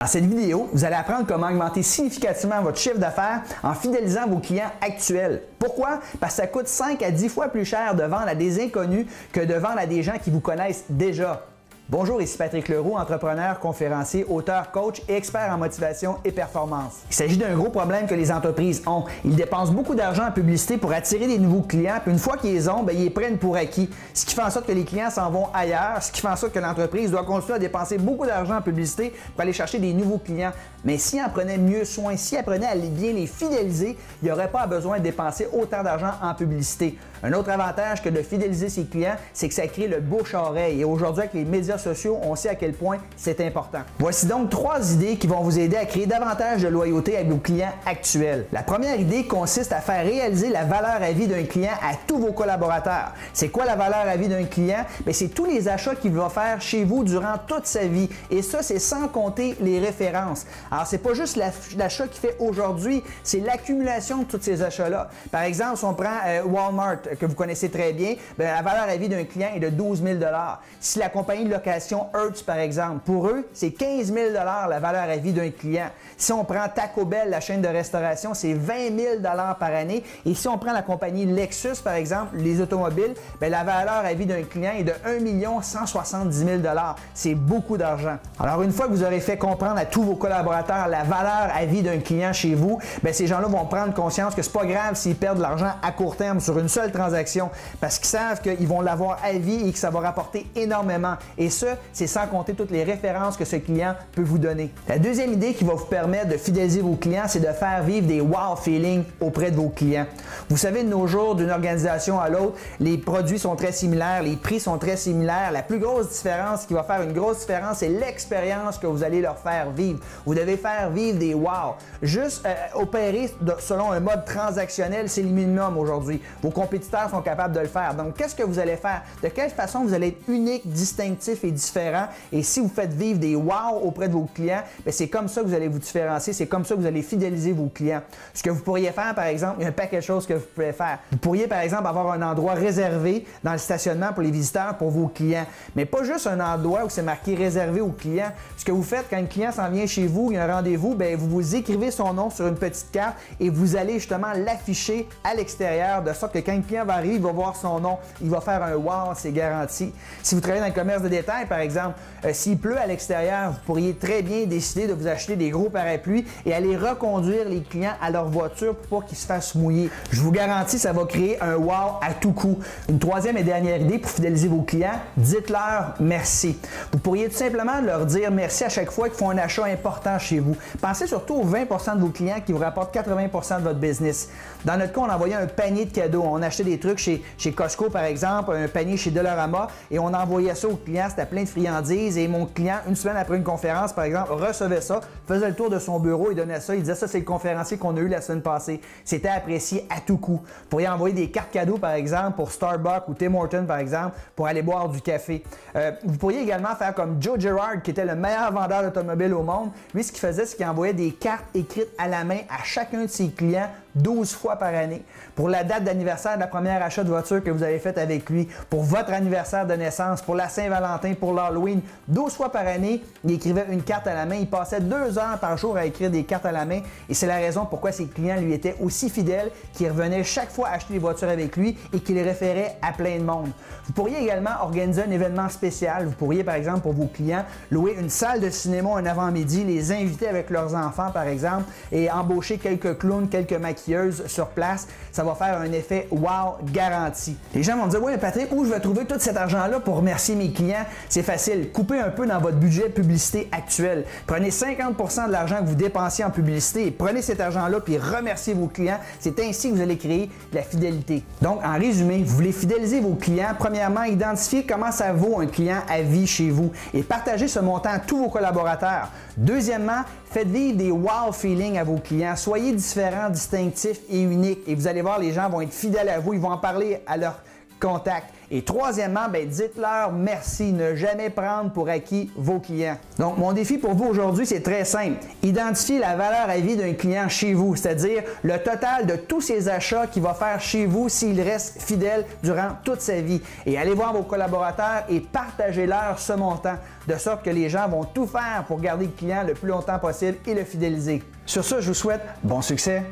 Dans cette vidéo, vous allez apprendre comment augmenter significativement votre chiffre d'affaires en fidélisant vos clients actuels. Pourquoi? Parce que ça coûte 5 à 10 fois plus cher de vendre à des inconnus que de vendre à des gens qui vous connaissent déjà. Bonjour, ici Patrick Leroux, entrepreneur, conférencier, auteur, coach et expert en motivation et performance. Il s'agit d'un gros problème que les entreprises ont. Ils dépensent beaucoup d'argent en publicité pour attirer des nouveaux clients, puis une fois qu'ils les ont, ils les prennent pour acquis. Ce qui fait en sorte que les clients s'en vont ailleurs, ce qui fait en sorte que l'entreprise doit continuer à dépenser beaucoup d'argent en publicité pour aller chercher des nouveaux clients. Mais si elle en prenait mieux soin, si elle apprenait à bien les fidéliser, il n'y aurait pas besoin de dépenser autant d'argent en publicité. Un autre avantage que de fidéliser ses clients, c'est que ça crée le bouche-à-oreille. Et aujourd'hui, avec les médias sociaux, on sait à quel point c'est important. Voici donc 3 idées qui vont vous aider à créer davantage de loyauté avec vos clients actuels. La première idée consiste à faire réaliser la valeur à vie d'un client à tous vos collaborateurs. C'est quoi la valeur à vie d'un client? C'est tous les achats qu'il va faire chez vous durant toute sa vie. Et ça, c'est sans compter les références. Alors, c'est pas juste l'achat qu'il fait aujourd'hui, c'est l'accumulation de tous ces achats-là. Par exemple, si on prend Walmart, que vous connaissez très bien, la valeur à vie d'un client est de 12 000 $. Si la compagnie de location Hertz, par exemple, pour eux, c'est 15 000 $ la valeur à vie d'un client. Si on prend Taco Bell, la chaîne de restauration, c'est 20 000 $ par année. Et si on prend la compagnie Lexus, par exemple, les automobiles, la valeur à vie d'un client est de 1 170 000 $. C'est beaucoup d'argent. Alors, une fois que vous aurez fait comprendre à tous vos collaborateurs la valeur à vie d'un client chez vous, ces gens-là vont prendre conscience que c'est pas grave s'ils perdent de l'argent à court terme sur une seule transaction, parce qu'ils savent qu'ils vont l'avoir à vie et que ça va rapporter énormément. Et ça, c'est sans compter toutes les références que ce client peut vous donner. La deuxième idée qui va vous permettre de fidéliser vos clients, c'est de faire vivre des wow feelings auprès de vos clients. Vous savez, de nos jours, d'une organisation à l'autre, les produits sont très similaires, les prix sont très similaires. La plus grosse différence qui va faire une grosse différence, c'est l'expérience que vous allez leur faire vivre. Vous devez faire vivre des wow. Juste opérer selon un mode transactionnel, c'est le minimum aujourd'hui. Vos compétiteurs sont capables de le faire. Donc, qu'est-ce que vous allez faire? De quelle façon vous allez être unique, distinctif et différent? Et si vous faites vivre des wow auprès de vos clients, c'est comme ça que vous allez vous différencier, c'est comme ça que vous allez fidéliser vos clients. Ce que vous pourriez faire, par exemple, il y a un paquet de choses que vous pouvez faire. Vous pourriez, par exemple, avoir un endroit réservé dans le stationnement pour les visiteurs, pour vos clients. Mais pas juste un endroit où c'est marqué réservé aux clients. Ce que vous faites quand un client s'en vient chez vous, il y a un rendez-vous, vous écrivez son nom sur une petite carte et vous allez justement l'afficher à l'extérieur, de sorte que quand le client va arriver, il va voir son nom, il va faire un wow, c'est garanti. Si vous travaillez dans le commerce de détail, par exemple, s'il pleut à l'extérieur, vous pourriez très bien décider de vous acheter des gros parapluies et aller reconduire les clients à leur voiture pour pas qu'ils se fassent mouiller. Je vous garantis, ça va créer un wow à tout coup. Une troisième et dernière idée pour fidéliser vos clients, dites-leur merci. Vous pourriez tout simplement leur dire merci à chaque fois qu'ils font un achat important chez vous. Pensez surtout aux 20 % de vos clients qui vous rapportent 80 % de votre business. Dans notre cas, on envoyait un panier de cadeaux. On achetait des trucs chez Costco, par exemple, un panier chez Dollarama, et on envoyait ça aux clients. C'était plein de friandises. Et mon client, une semaine après une conférence, par exemple, recevait ça, faisait le tour de son bureau, il donnait ça, il disait ça, c'est le conférencier qu'on a eu la semaine passée. C'était apprécié à tout coup. Vous pourriez envoyer des cartes cadeaux, par exemple, pour Starbucks ou Tim Hortons, par exemple, pour aller boire du café. Vous pourriez également faire comme Joe Girard, qui était le meilleur vendeur d'automobiles au monde. Lui, ce qu'il faisait, c'est qu'il envoyait des cartes écrites à la main à chacun de ses clients 12 fois par année. Pour la date d'anniversaire de la première achat de voiture que vous avez faite avec lui, pour votre anniversaire de naissance, pour la Saint-Valentin, pour l'Halloween, 12 fois par année, il écrivait une carte à la main. Il passait 2 heures par jour à écrire des cartes à la main et c'est la raison pourquoi ses clients lui étaient aussi fidèles qu'ils revenaient chaque fois acheter des voitures avec lui et qu'il les référait à plein de monde. Vous pourriez également organiser un événement spécial. Vous pourriez, par exemple, pour vos clients, louer une salle de cinéma un avant-midi, les inviter avec leurs enfants, par exemple, et embaucher quelques clowns, quelques maquilleuses sur place. Ça va faire un effet wow garanti. Les gens vont me dire, oui, Patrick, où je vais trouver tout cet argent-là pour remercier mes clients? C'est facile. Coupez un peu dans votre budget publicité actuel. Prenez 50 % de l'argent que vous dépensez en publicité et prenez cet argent-là puis remerciez vos clients. C'est ainsi que vous allez créer de la fidélité. Donc, en résumé, vous voulez fidéliser vos clients. Premièrement, identifiez comment ça vaut un client à vie chez vous et partagez ce montant à tous vos collaborateurs. Deuxièmement, faites vivre des wow feelings à vos clients. Soyez différents, distinctifs et uniques et vous allez voir, les gens vont être fidèles à vous. Ils vont en parler à leurs contact. Et troisièmement, dites-leur merci. Ne jamais prendre pour acquis vos clients. Donc, mon défi pour vous aujourd'hui, c'est très simple. Identifiez la valeur à vie d'un client chez vous, c'est-à-dire le total de tous ses achats qu'il va faire chez vous s'il reste fidèle durant toute sa vie. Et allez voir vos collaborateurs et partagez-leur ce montant, de sorte que les gens vont tout faire pour garder le client le plus longtemps possible et le fidéliser. Sur ce, je vous souhaite bon succès.